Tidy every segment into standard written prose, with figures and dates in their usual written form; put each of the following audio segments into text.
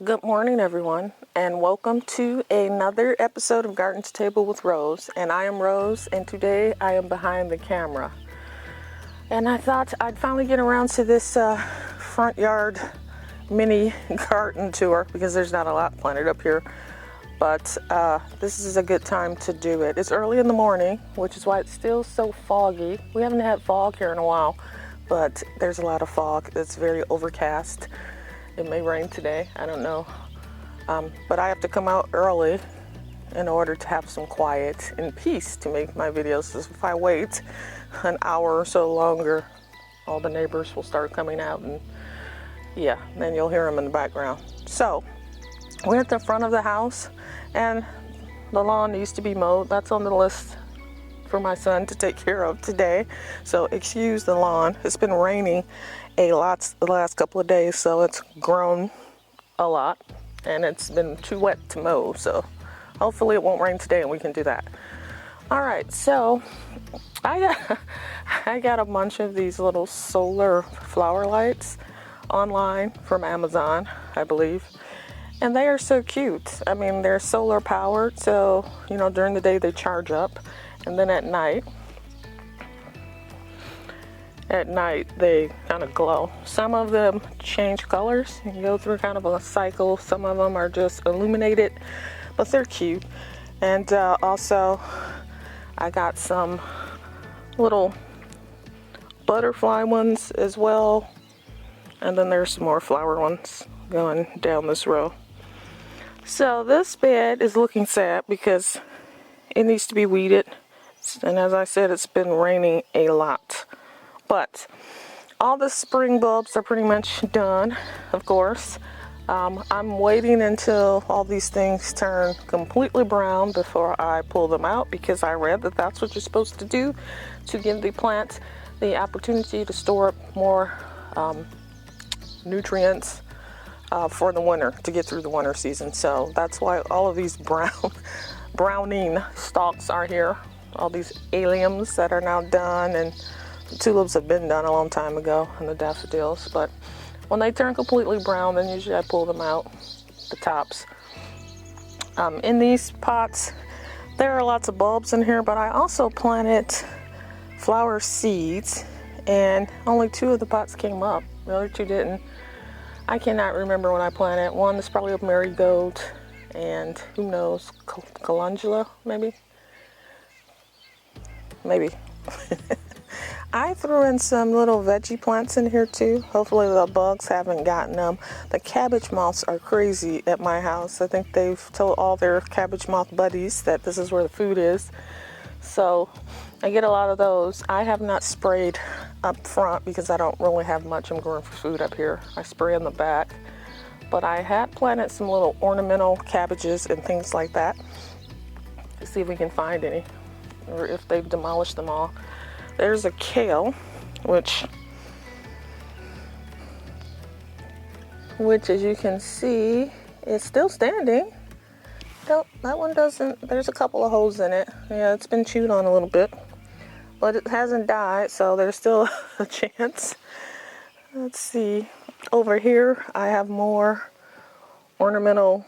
Good morning, everyone, and welcome to another episode of Garden to Table with Rose. And I am Rose, and today I am behind the camera. And I thought I'd finally get around to this front yard mini garden tour because there's not a lot planted up here. But this is a good time to do it. It's early in the morning, which is why it's still so foggy. We haven't had fog here in a while, but there's a lot of fog. It's very overcast. It may rain today, I don't know. But I have to come out early in order to have some quiet and peace to make my videos. If I wait an hour or so longer, all the neighbors will start coming out, and yeah, then you'll hear them in the background. So we're at the front of the house, and the lawn needs to be mowed. That's on the list for my son to take care of today. So excuse the lawn. It's been raining a lot the last couple of days, so it's grown a lot and it's been too wet to mow. So hopefully it won't rain today and we can do that. All right, so I got a bunch of these little solar flower lights online from Amazon, I believe. And they are so cute. I mean, they're solar powered, so you know, during the day they charge up, and then at night they kind of glow. Some of them change colors and go through kind of a cycle. Some of them are just illuminated, but they're cute. And also I got some little butterfly ones as well, and then there's some more flower ones going down this row. So this bed is looking sad because it needs to be weeded, and as I said, it's been raining a lot. But all the spring bulbs are pretty much done, of course. I'm waiting until all these things turn completely brown before I pull them out, because I read that that's what you're supposed to do to give the plant the opportunity to store up more nutrients for the winter, to get through the winter season. So that's why all of these browning stalks are here. All these alliums that are now done, and the tulips have been done a long time ago, and the daffodils. But when they turn completely brown, then usually I pull them out, the tops. In these pots, there are lots of bulbs in here, but I also planted flower seeds, and only 2 of the pots came up. The other 2 didn't. I cannot remember when I planted. One is probably a marigold, and who knows, calendula, maybe? Maybe. I threw in some little veggie plants in here too. Hopefully the bugs haven't gotten them. The cabbage moths are crazy at my house. I think they've told all their cabbage moth buddies that this is where the food is. So I get a lot of those. I have not sprayed up front because I don't really have much I'm growing for food up here. I spray in the back. But I had planted some little ornamental cabbages and things like that to see if we can find any, or if they've demolished them all. There's a kale, which as you can see is still standing. That one doesn't, there's a couple of holes in it. Yeah, it's been chewed on a little bit, but it hasn't died, so there's still a chance. Let's see. Over here I have more ornamental,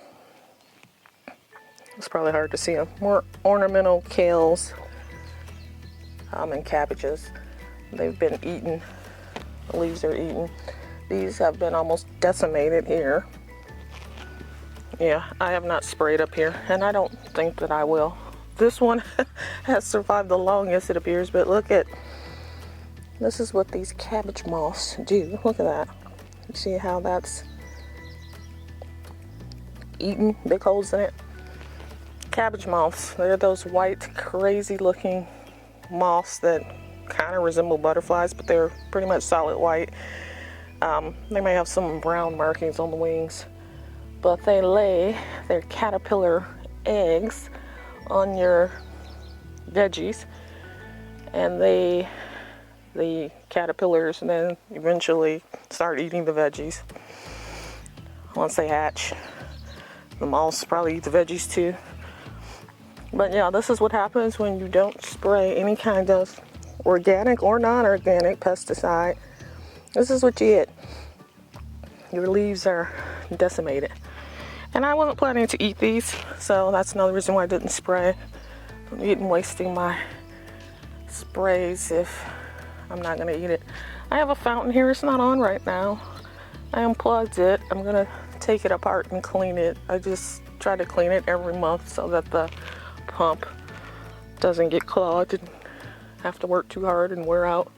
it's probably hard to see them, more ornamental kales and cabbages. They've been eaten. The leaves are eaten. These have been almost decimated here. Yeah, I have not sprayed up here, and I don't think that I will. This one has survived the longest, it appears, but look at, this is what these cabbage moths do. Look at that. You see how that's eaten, big holes in it? Cabbage moths, they're those white, crazy looking moths that kind of resemble butterflies, but they're pretty much solid white. They may have some brown markings on the wings, but they lay their caterpillar eggs on your veggies, and the caterpillars then eventually start eating the veggies. Once they hatch, the moths probably eat the veggies too. But yeah, this is what happens when you don't spray any kind of organic or non-organic pesticide. This is what you get. Your leaves are decimated. And I wasn't planning to eat these, so that's another reason why I didn't spray. I'm eating, wasting my sprays if I'm not gonna eat it. I have a fountain here, it's not on right now. I unplugged it. I'm gonna take it apart and clean it. I just try to clean it every month so that the pump doesn't get clogged and have to work too hard and wear out.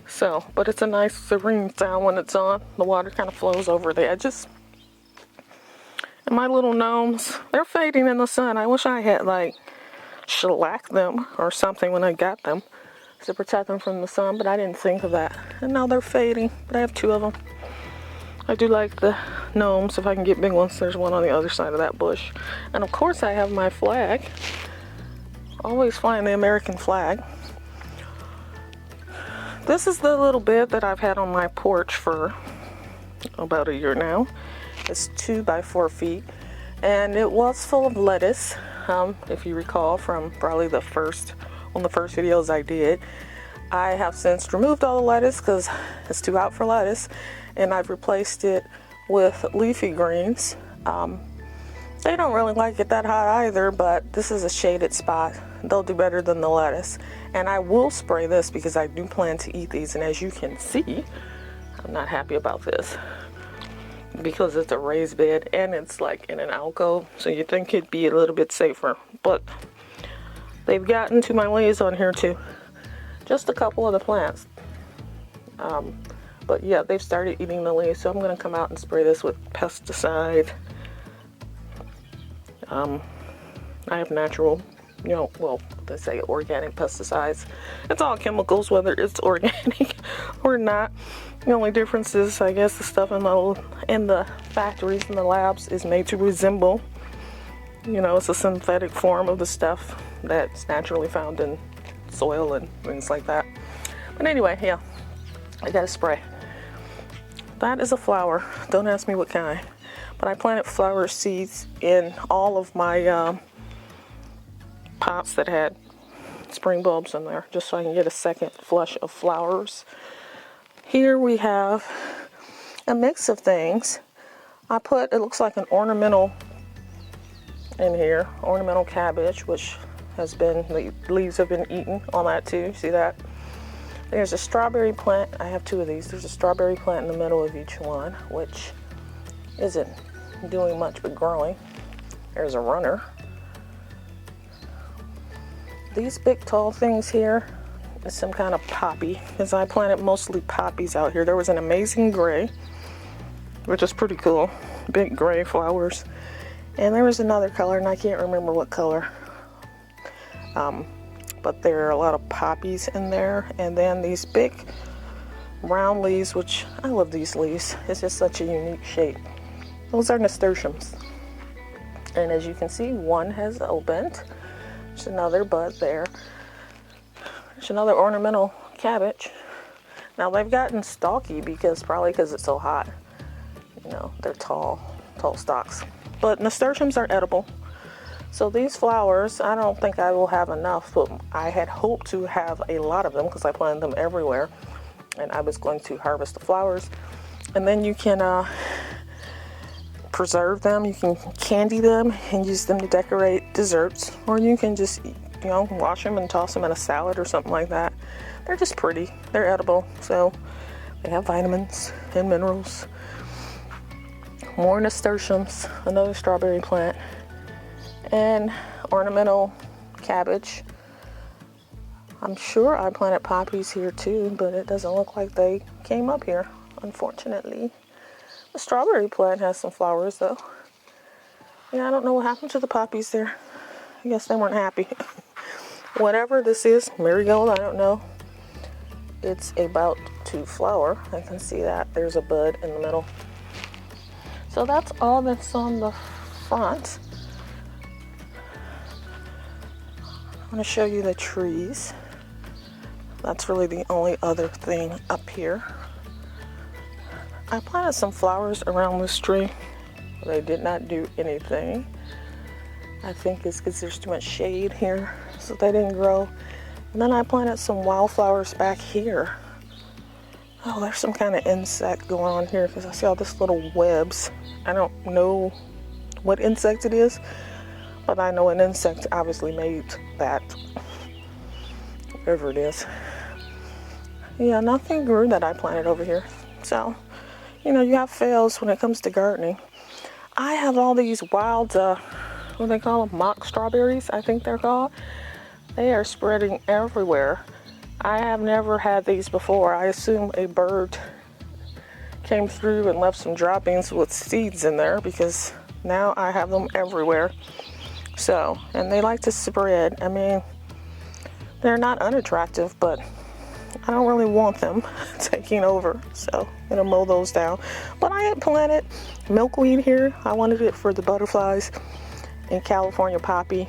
So, but it's a nice serene sound when it's on. The water kind of flows over the edges. And my little gnomes, they're fading in the sun. I wish I had like shellacked them or something when I got them to protect them from the sun, but I didn't think of that. And now they're fading, but I have 2 of them. I do like the gnomes. If I can get big ones, there's one on the other side of that bush. And of course I have my flag. Always flying the American flag. This is the little bed that I've had on my porch for about a year now. It's 2 by 4 feet, and it was full of lettuce. If you recall from probably one of the first videos I did. I have since removed all the lettuce because it's too hot for lettuce, and I've replaced it with leafy greens. They don't really like it that hot either, but this is a shaded spot. They'll do better than the lettuce. And I will spray this because I do plan to eat these, and as you can see, I'm not happy about this because it's a raised bed and it's like in an alcove, so you think it'd be a little bit safer, but they've gotten to my leaves on here too. Just a couple of the plants, but yeah, they've started eating the leaves, so I'm going to come out and spray this with pesticide. I have natural, well, they say organic pesticides. It's all chemicals, whether it's organic or not. The only difference is, I guess, the stuff in the factories and the labs is made to resemble, it's a synthetic form of the stuff that's naturally found in soil and things like that. But anyway, yeah, I got to spray. That is a flower. Don't ask me what kind, but I planted flower seeds in all of my pots that had spring bulbs in there, just so I can get a second flush of flowers. Here we have a mix of things. I put, it looks like an ornamental in here, ornamental cabbage, which has been, the leaves have been eaten on that too, see that? There's a strawberry plant, I have 2 of these. There's a strawberry plant in the middle of each one, which isn't doing much but growing. There's a runner. These big tall things here is some kind of poppy, because I planted mostly poppies out here. There was an amazing gray, which is pretty cool, big gray flowers, and there was another color, and I can't remember what color, but there are a lot of poppies in there. And then these big round leaves, which I love these leaves, it's just such a unique shape. Those are nasturtiums, and as you can see, one has opened. There's another bud there. There's another ornamental cabbage. Now they've gotten stalky probably because it's so hot. They're tall stalks. But nasturtiums are edible. So these flowers, I don't think I will have enough, but I had hoped to have a lot of them because I planted them everywhere. And I was going to harvest the flowers. And then you can preserve them, you can candy them and use them to decorate desserts, or you can just wash them and toss them in a salad or something like that. They're just pretty, they're edible, so they have vitamins and minerals. More nasturtiums, another strawberry plant, and ornamental cabbage. I'm sure I planted poppies here too, but it doesn't look like they came up here, unfortunately. The strawberry plant has some flowers though. Yeah, I don't know what happened to the poppies there. I guess they weren't happy. Whatever this is, marigold, I don't know. It's about to flower. I can see that. There's a bud in the middle. So that's all that's on the front. I'm going to show you the trees. That's really the only other thing up here. I planted some flowers around this tree. They did not do anything. I think it's because there's too much shade here, so they didn't grow. And then I planted some wildflowers back here. Oh, there's some kind of insect going on here because I see all these little webs. I don't know what insect it is, but I know an insect obviously made that, whatever it is. Yeah, nothing grew that I planted over here. So, you know, you have fails when it comes to gardening. I have all these wild, what do they call them? Mock strawberries, I think they're called. They are spreading everywhere. I have never had these before. I assume a bird came through and left some droppings with seeds in there, because now I have them everywhere. So, and they like to spread. I mean, they're not unattractive, but I don't really want them taking over, so I'm gonna mow those down. But I had planted milkweed here. I wanted it for the butterflies and California poppy,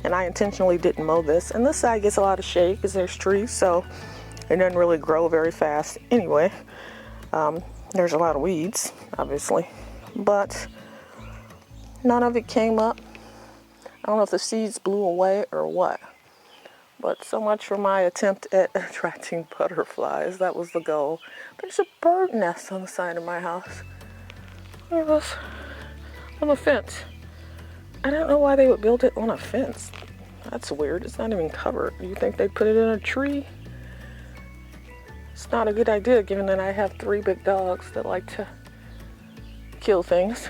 and I intentionally didn't mow this. And this side gets a lot of shade because there's trees, so it doesn't really grow very fast anyway. There's a lot of weeds, obviously, but none of it came up. I don't know if the seeds blew away or what. But so much for my attempt at attracting butterflies. That was the goal. There's a bird nest on the side of my house. Look at this. On the fence. I don't know why they would build it on a fence. That's weird. It's not even covered. You think they'd put it in a tree? It's not a good idea, given that I have 3 big dogs that like to kill things.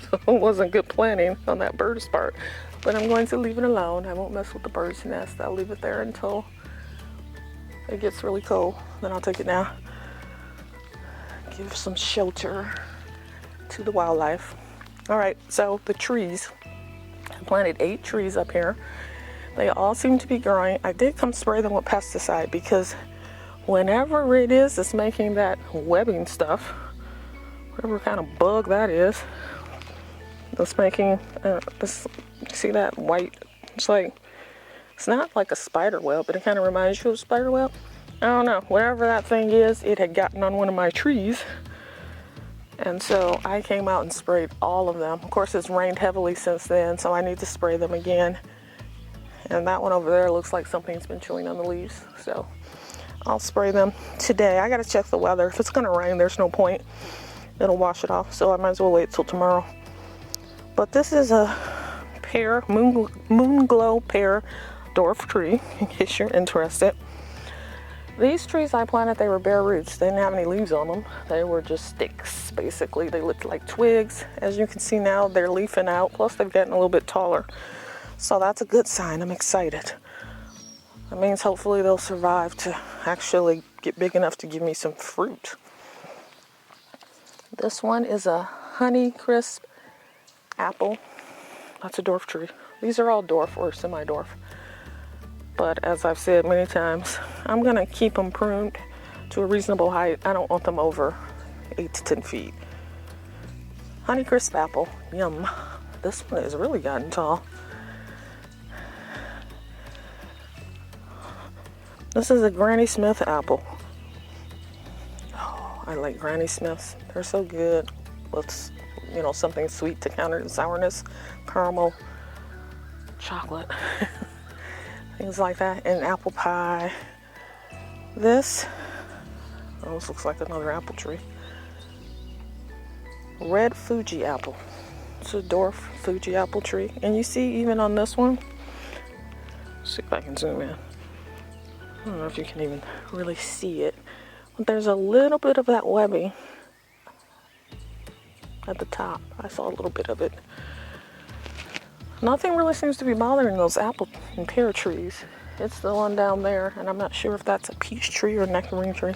So it wasn't good planning on that bird's part. But I'm going to leave it alone. I won't mess with the bird's nest. I'll leave it there until it gets really cold. Then I'll take it down. Give some shelter to the wildlife. All right, so the trees. I planted 8 trees up here. They all seem to be growing. I did come spray them with pesticide, because whenever it is that's making that webbing stuff, whatever kind of bug that is, that's making this, see that white, it's not like a spider web, but it kind of reminds you of a spider web. I don't know, whatever that thing is, it had gotten on one of my trees, and so I came out and sprayed all of them. Of course, it's rained heavily since then, so I need to spray them again. And that one over there looks like something's been chewing on the leaves, so I'll spray them today. I gotta check the weather. If it's gonna rain, there's no point. It'll wash it off, so I might as well wait till tomorrow. But this is a pear, moon glow pear dwarf tree, in case you're interested. These trees I planted, they were bare roots. They didn't have any leaves on them. They were just sticks, basically. They looked like twigs. As you can see now, they're leafing out, plus they've gotten a little bit taller. So that's a good sign. I'm excited. That means hopefully they'll survive to actually get big enough to give me some fruit. This one is a Honeycrisp apple. That's a dwarf tree. These are all dwarf or semi-dwarf. But as I've said many times, I'm gonna keep them pruned to a reasonable height. I don't want them over 8 to 10 feet. Honeycrisp apple, yum. This one has really gotten tall. This is a Granny Smith apple. Oh, I like Granny Smiths. They're so good with, you know, something sweet to counter the sourness, caramel, chocolate, things like that, and apple pie. This looks like another apple tree. Red Fuji apple. It's a dwarf Fuji apple tree. And you see, even on this one, let's see if I can zoom in. I don't know if you can even really see it, but there's a little bit of that webbing at the top. I saw a little bit of it. Nothing really seems to be bothering those apple and pear trees. It's the one down there, and I'm not sure if that's a peach tree or a nectarine tree.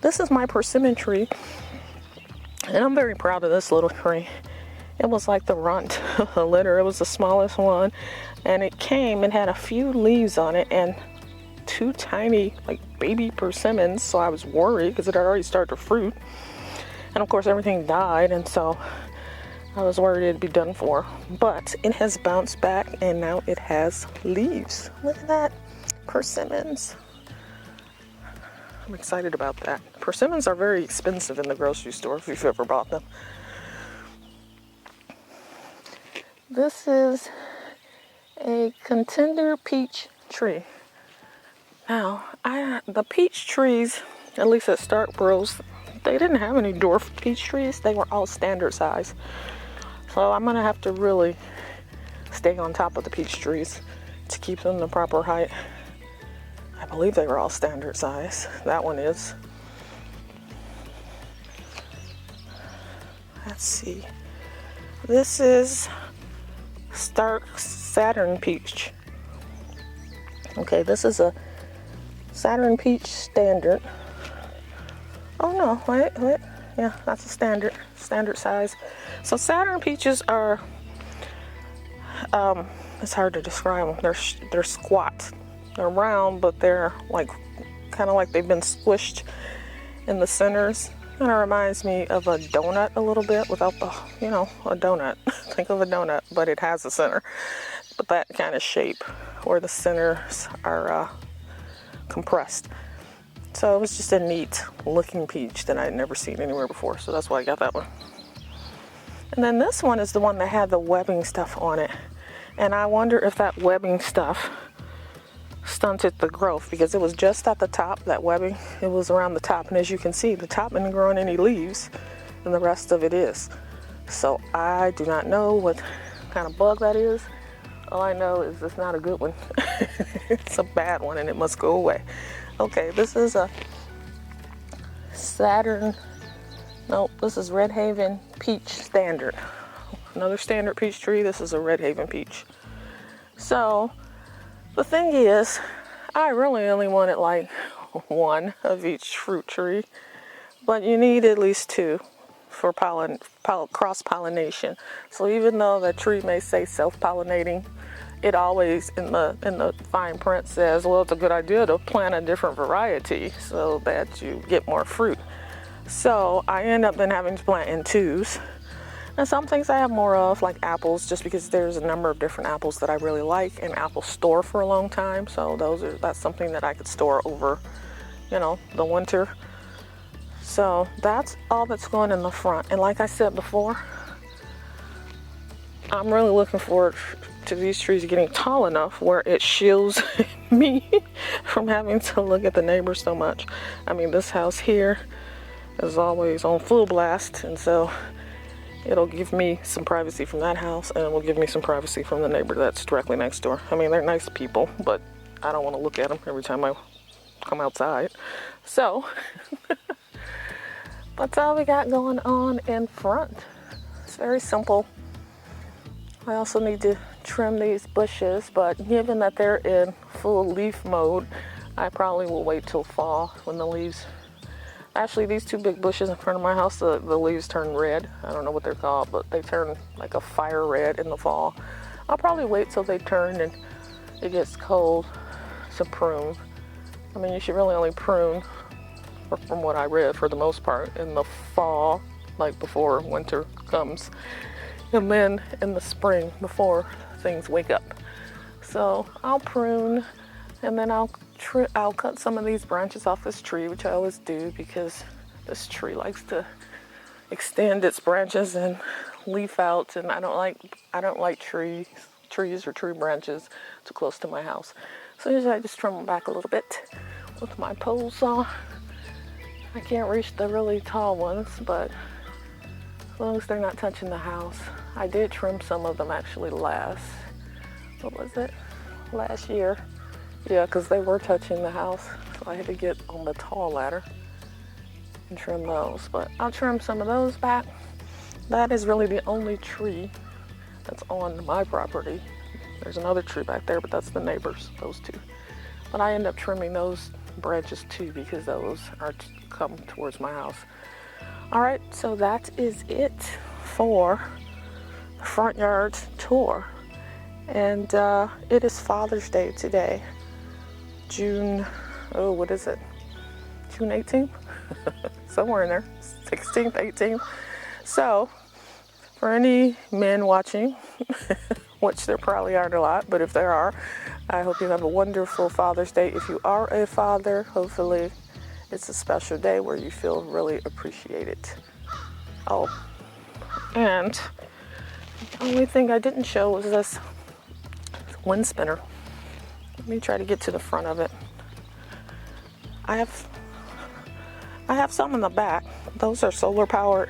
This is my persimmon tree, and I'm very proud of this little tree. It was like the runt of the litter. It was the smallest one, and it had a few leaves on it and 2 tiny, like, baby persimmons, so I was worried because it had already started to fruit. And of course everything died, and so I was worried it'd be done for. But it has bounced back, and now it has leaves. Look at that. Persimmons. I'm excited about that. Persimmons are very expensive in the grocery store if you've ever bought them. This is a contender peach tree. Now, the peach trees, at least at Stark Bros, they didn't have any dwarf peach trees. They were all standard size. So I'm gonna have to really stay on top of the peach trees to keep them the proper height. I believe they were all standard size. That one is. Let's see. This is Stark Saturn Peach. Okay, this is a Saturn Peach standard. Oh no, wait. Yeah, that's a standard size. So Saturn peaches are, it's hard to describe them. They're squat. They're round, but they're like, kind of like they've been squished in the centers. Kind of reminds me of a donut a little bit without the, a donut. Think of a donut, but it has a center. But that kind of shape where the centers are compressed. So it was just a neat looking peach that I had never seen anywhere before. So that's why I got that one. And then this one is the one that had the webbing stuff on it. And I wonder if that webbing stuff stunted the growth, because it was just at the top, that webbing. It was around the top. And as you can see, the top isn't growing any leaves and the rest of it is. So I do not know what kind of bug that is. All I know is it's not a good one. It's a bad one and it must go away. Okay, this is a this is Red Haven Peach Standard. Another standard peach tree. This is a Red Haven Peach. So the thing is, I really only wanted like one of each fruit tree, but you need at least two for cross-pollination. So even though the tree may say self-pollinating, it always in the fine print says, well, it's a good idea to plant a different variety so that you get more fruit. So I end up then having to plant in twos. And some things I have more of, like apples, just because there's a number of different apples that I really like, and apples store for a long time. So that's something that I could store over, the winter. So that's all that's going in the front. And like I said before, I'm really looking forward to these trees getting tall enough where it shields me from having to look at the neighbors so much. I mean, this house here is always on full blast, and so it'll give me some privacy from that house, and it will give me some privacy from the neighbor that's directly next door. I mean, they're nice people, but I don't want to look at them every time I come outside. So that's all we got going on in front. It's very simple. I also need to trim these bushes, but given that they're in full leaf mode, I probably will wait till fall when the leaves. Actually, these two big bushes in front of my house, the leaves turn red. I don't know what they're called, but they turn like a fire red in the fall. I'll probably wait till they turn and it gets cold to prune. I mean, you should really only prune, from what I read, for the most part, in the fall, like before winter comes. And then in the spring, before things wake up. So I'll prune, and then I'll cut some of these branches off this tree, which I always do because this tree likes to extend its branches and leaf out, and I don't like trees or tree branches too close to my house. So usually I just trim them back a little bit with my pole saw. I can't reach the really tall ones, but as long as they're not touching the house. I did trim some of them actually last year. Yeah, because they were touching the house. So I had to get on the tall ladder and trim those. But I'll trim some of those back. That is really the only tree that's on my property. There's another tree back there, but that's the neighbors, those two. But I end up trimming those branches too because those are come towards my house. All right, so that is it for the front yard tour. And it is Father's Day today. June 18th? Somewhere in there, 16th, 18th. So, for any men watching, which there probably aren't a lot, but if there are, I hope you have a wonderful Father's Day. If you are a father, hopefully it's a special day where you feel really appreciated. Oh, and the only thing I didn't show was this wind spinner. Let me try to get to the front of it. I have some in the back. Those are solar powered.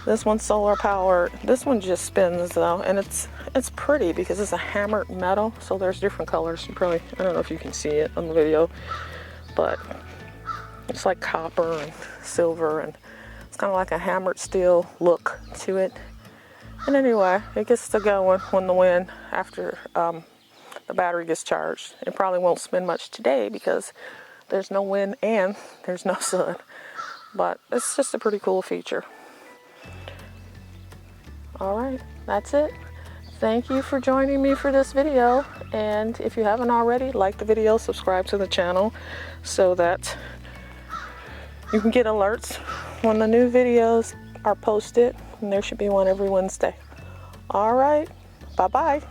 This one's solar powered. This one just spins though, and it's pretty because it's a hammered metal, so there's different colors. You probably, I don't know if you can see it on the video, but it's like copper and silver, and it's kind of like a hammered steel look to it. And anyway, it gets to going when the wind, after the battery gets charged. It probably won't spin much today because there's no wind and there's no sun, but it's just a pretty cool feature. All right, that's it. Thank you for joining me for this video, and if you haven't already, like the video, subscribe to the channel so that you can get alerts when the new videos are posted, and there should be one every Wednesday. All right, bye-bye.